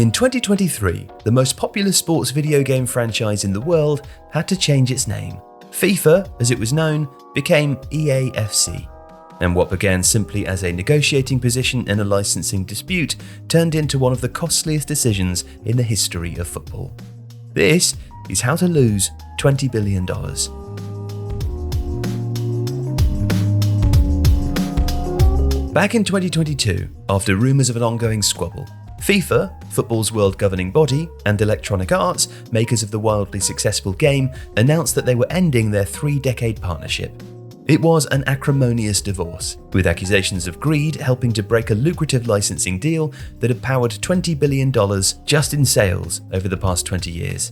In 2023, the most popular sports video game franchise in the world had to change its name. FIFA, as it was known, became EAFC. And what began simply as a negotiating position in a licensing dispute turned into one of the costliest decisions in the history of football. This is how to lose $20 billion. Back in 2022, after rumours of an ongoing squabble, FIFA, football's world governing body, and Electronic Arts, makers of the wildly successful game, announced that they were ending their 3-decade partnership. It was an acrimonious divorce, with accusations of greed helping to break a lucrative licensing deal that had powered $20 billion just in sales over the past 20 years.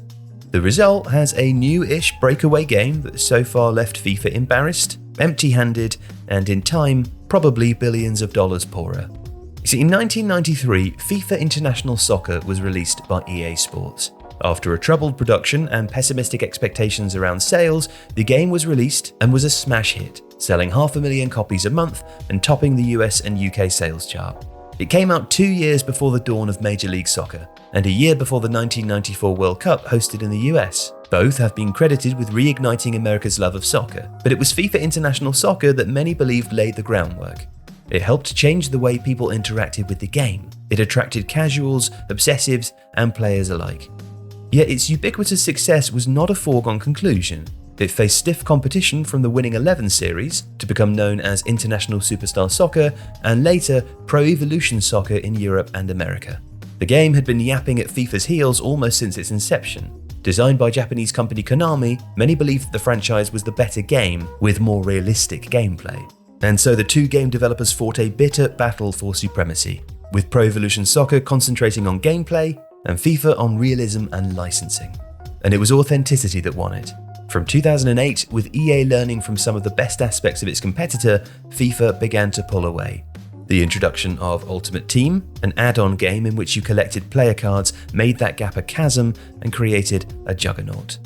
The result has a new-ish breakaway game that so far left FIFA embarrassed, empty-handed, and in time, probably billions of dollars poorer. See, in 1993, FIFA International Soccer was released by EA Sports. After a troubled production and pessimistic expectations around sales, the game was released and was a smash hit, selling 500,000 copies a month and topping the US and UK sales chart. It came out 2 years before the dawn of Major League Soccer, and a year before the 1994 World Cup hosted in the US. Both have been credited with reigniting America's love of soccer, but it was FIFA International Soccer that many believed laid the groundwork. It helped change the way people interacted with the game. It attracted casuals, obsessives, and players alike. Yet its ubiquitous success was not a foregone conclusion. It faced stiff competition from the Winning 11 series, to become known as International Superstar Soccer, and later Pro Evolution Soccer in Europe and America. The game had been yapping at FIFA's heels almost since its inception. Designed by Japanese company Konami, many believed that the franchise was the better game with more realistic gameplay. And so the two game developers fought a bitter battle for supremacy, with Pro Evolution Soccer concentrating on gameplay and FIFA on realism and licensing. And it was authenticity that won it. From 2008, with EA learning from some of the best aspects of its competitor, FIFA began to pull away. The introduction of Ultimate Team, an add-on game in which you collected player cards, made that gap a chasm and created a juggernaut.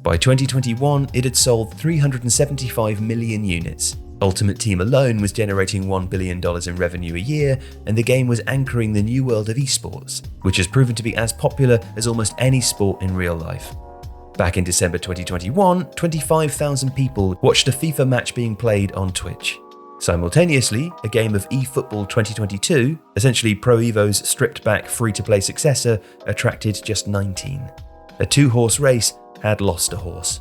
By 2021, it had sold 375 million units. Ultimate Team alone was generating $1 billion in revenue a year, and the game was anchoring the new world of esports, which has proven to be as popular as almost any sport in real life. Back in December 2021, 25,000 people watched a FIFA match being played on Twitch. Simultaneously, a game of eFootball 2022, essentially Pro Evo's stripped-back free-to-play successor, attracted just 19. A 2-horse race had lost a horse.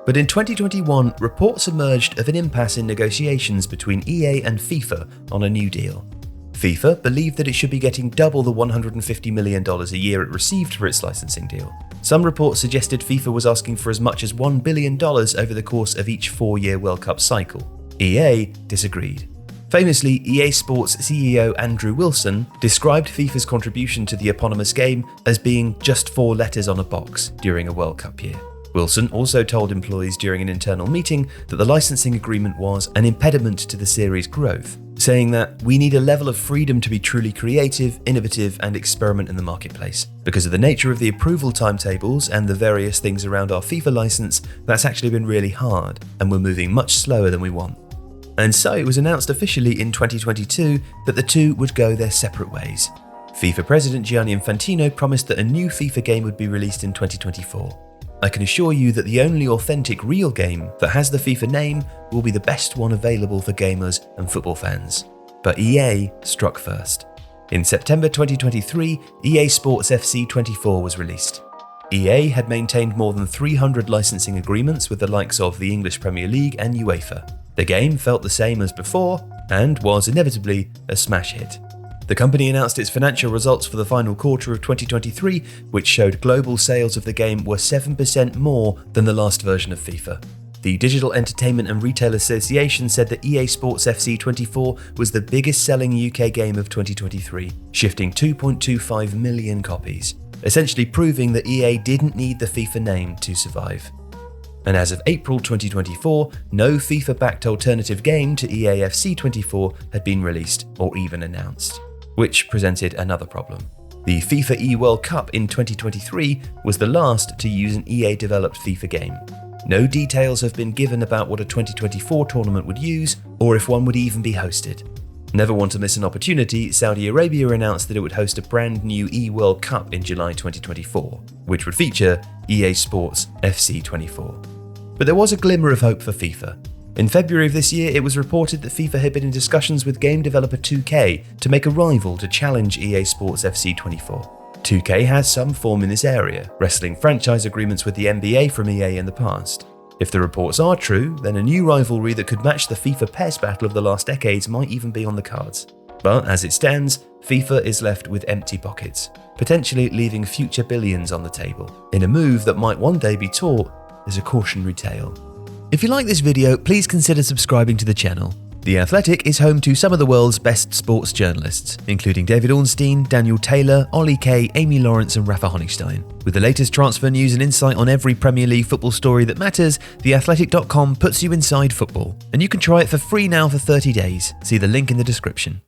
But in 2021, reports emerged of an impasse in negotiations between EA and FIFA on a new deal. FIFA believed that it should be getting double the $150 million a year it received for its licensing deal. Some reports suggested FIFA was asking for as much as $1 billion over the course of each 4-year World Cup cycle. EA disagreed. Famously, EA Sports CEO Andrew Wilson described FIFA's contribution to the eponymous game as being just 4 letters on a box during a World Cup year. Wilson also told employees during an internal meeting that the licensing agreement was an impediment to the series' growth, saying that we need a level of freedom to be truly creative, innovative, and experiment in the marketplace. Because of the nature of the approval timetables and the various things around our FIFA license, that's actually been really hard, and we're moving much slower than we want. And so it was announced officially in 2022 that the two would go their separate ways. FIFA President Gianni Infantino promised that a new FIFA game would be released in 2024. I can assure you that the only authentic real game that has the FIFA name will be the best one available for gamers and football fans. But EA struck first. In September 2023, EA Sports FC 24 was released. EA had maintained more than 300 licensing agreements with the likes of the English Premier League and UEFA. The game felt the same as before and was inevitably a smash hit. The company announced its financial results for the final quarter of 2023, which showed global sales of the game were 7% more than the last version of FIFA. The Digital Entertainment and Retail Association said that EA Sports FC 24 was the biggest selling UK game of 2023, shifting 2.25 million copies, essentially proving that EA didn't need the FIFA name to survive. And as of April 2024, no FIFA-backed alternative game to EAFC 24 had been released or even announced, which presented another problem. The FIFA E-World Cup in 2023 was the last to use an EA-developed FIFA game. No details have been given about what a 2024 tournament would use, or if one would even be hosted. Never want to miss an opportunity, Saudi Arabia announced that it would host a brand new E-World Cup in July 2024, which would feature EA Sports FC 24. But there was a glimmer of hope for FIFA. In February of this year, it was reported that FIFA had been in discussions with game developer 2K to make a rival to challenge EA Sports FC 24. 2K has some form in this area, wrestling franchise agreements with the NBA from EA in the past. If the reports are true, then a new rivalry that could match the FIFA PES battle of the last decades might even be on the cards. But as it stands, FIFA is left with empty pockets, potentially leaving future billions on the table, in a move that might one day be taught as a cautionary tale. If you like this video, please consider subscribing to the channel. The Athletic is home to some of the world's best sports journalists, including David Ornstein, Daniel Taylor, Ollie Kay, Amy Lawrence and Rafa Honigstein. With the latest transfer news and insight on every Premier League football story that matters, theathletic.com puts you inside football. And you can try it for free now for 30 days. See the link in the description.